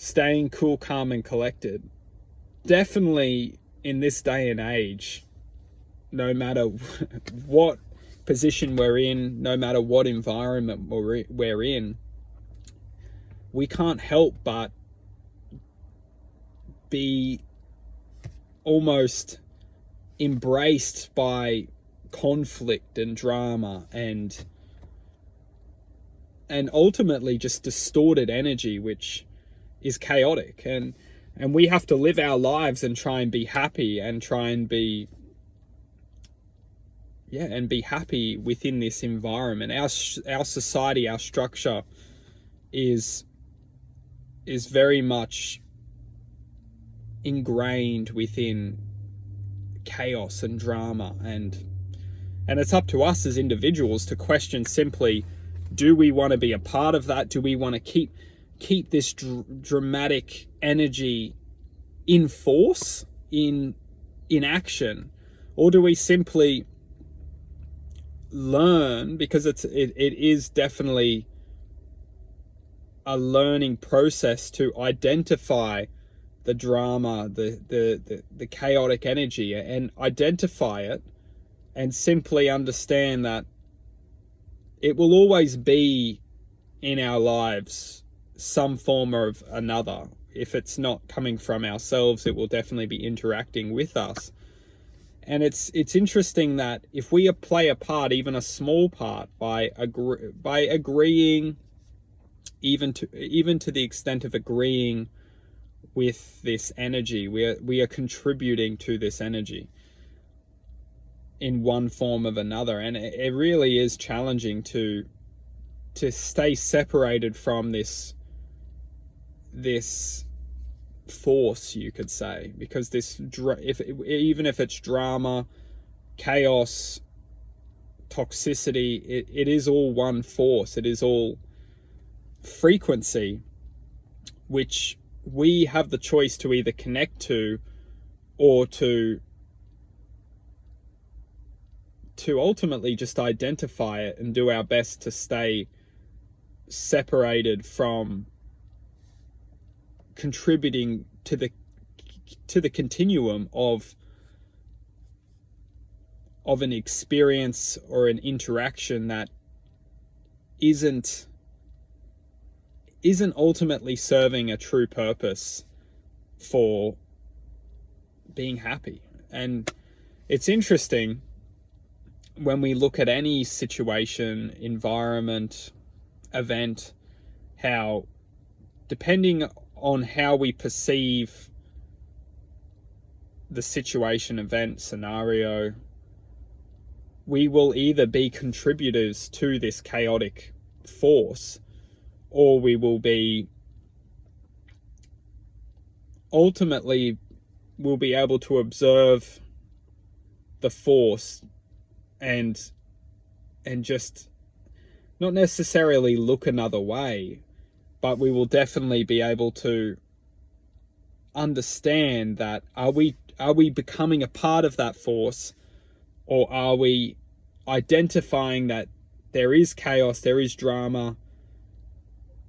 staying cool, calm, and collected. Definitely in this day and age, no matter what position we're in, no matter what environment we're in, we can't help but be almost embraced by conflict and drama and ultimately just distorted energy, which is chaotic. And we have to live our lives and try and be happy and try and be happy within this environment. Our society, our structure is very much ingrained within chaos and drama, and it's up to us as individuals to question simply, do we want to be a part of that? Do we want to keep this dramatic energy in force, in action, or do we simply learn, because it is definitely a learning process to identify the drama, the chaotic energy, and identify it, and simply understand that it will always be in our lives some form of another. If it's not coming from ourselves, it will definitely be interacting with us. And it's interesting that if we play a part, even a small part, by agreeing, even to the extent of agreeing with this energy, we are contributing to this energy in one form of another. And it really is challenging to stay separated from this force, you could say, because even if it's drama, chaos, toxicity, it is all one force. It is all frequency, which we have the choice to either connect to, or to ultimately just identify it and do our best to stay separated from contributing to the continuum of an experience or an interaction that isn't ultimately serving a true purpose for being happy. And it's interesting when we look at any situation, environment, event, how, depending on how we perceive the situation, event, scenario, we will either be contributors to this chaotic force, or we will be ultimately will be able to observe the force and just not necessarily look another way, but we will definitely be able to understand that are we becoming a part of that force, or are we identifying that there is chaos, there is drama,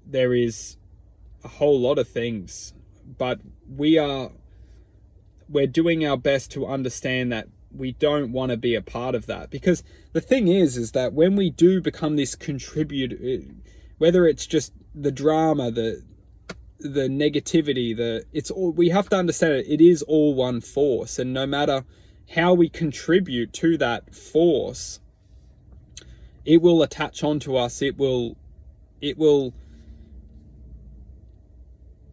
there is a whole lot of things, but we're doing our best to understand that we don't want to be a part of that. Because the thing is that when we do become this contributor, whether it's just the drama, the negativity, it's all, we have to understand it is all one force. And no matter how we contribute to that force, it will attach onto us. It will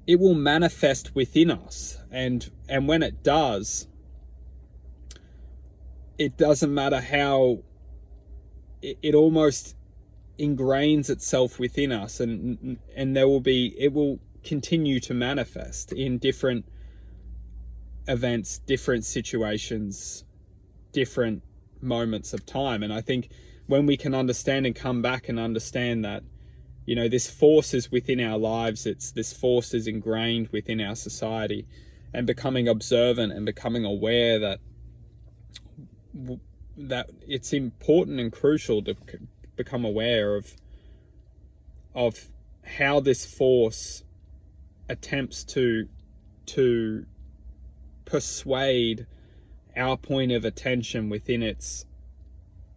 manifest within us. And when it does, it doesn't matter how it almost ingrains itself within us, and it will continue to manifest in different events, different situations, different moments of time. And I think when we can understand and come back and understand that, this force is within our lives, this force is ingrained within our society, and becoming observant and becoming aware that it's important and crucial to become aware of how this force attempts to persuade our point of attention within its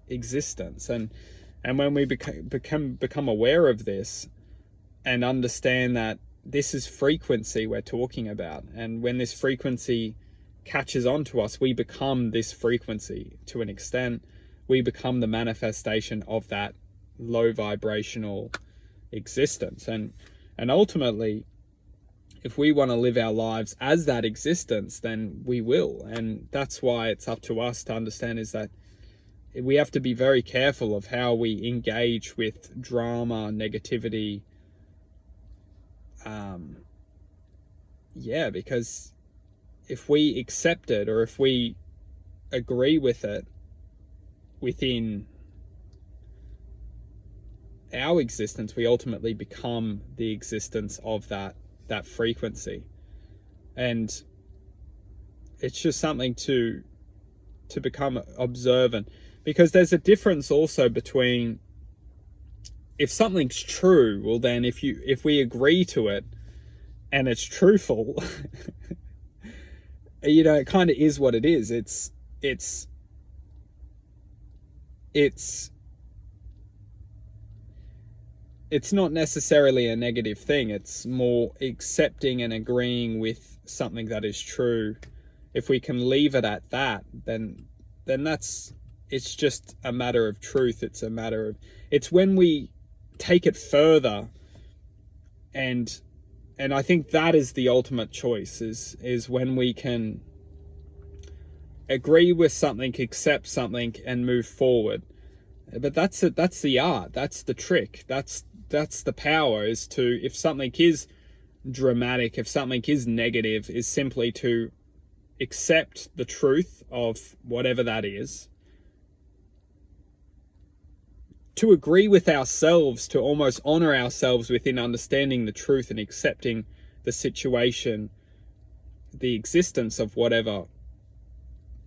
existence. And when we become aware of this and understand that this is frequency we're talking about, and when this frequency catches on to us, we become this frequency to an extent. We become the manifestation of that low vibrational existence. And ultimately, if we want to live our lives as that existence, then we will. And that's why it's up to us to understand is that we have to be very careful of how we engage with drama, negativity. Because if we accept it, or if we agree with it within our existence, we ultimately become the existence of that frequency. And it's just something to become observant, because there's a difference also between, if something's true, well then if we agree to it and it's truthful, it kind of is what it is. It's not necessarily a negative thing. It's more accepting and agreeing with something that is true. If we can leave it at that, then it's just a matter of truth. It's when we take it further, and I think that is the ultimate choice, is when we can agree with something, accept something, and move forward. But that's the art, that's the trick, that's the power, is to, if something is dramatic, if something is negative, is simply to accept the truth of whatever that is, to agree with ourselves, to almost honor ourselves within understanding the truth and accepting the situation, the existence of whatever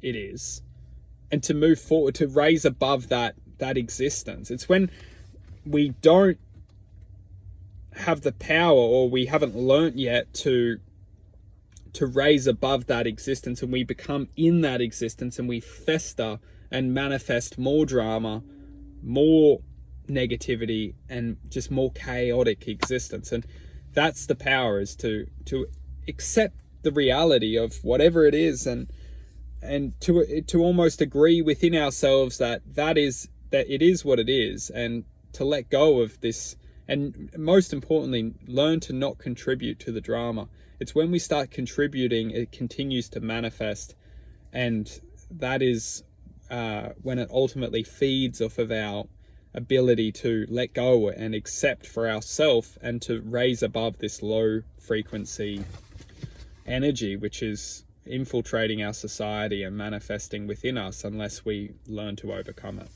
it is, and to move forward, to raise above that existence. It's when we don't have the power, or we haven't learnt yet to raise above that existence, and we become in that existence, and we fester and manifest more drama, more negativity, and just more chaotic existence. And that's the power, is to accept the reality of whatever it is, and to almost agree within ourselves that it is what it is, and to let go of this, and most importantly, learn to not contribute to the drama. It's when we start contributing, it continues to manifest, and that is when it ultimately feeds off of our ability to let go and accept for ourselves, and to raise above this low frequency energy which is infiltrating our society and manifesting within us, unless we learn to overcome it.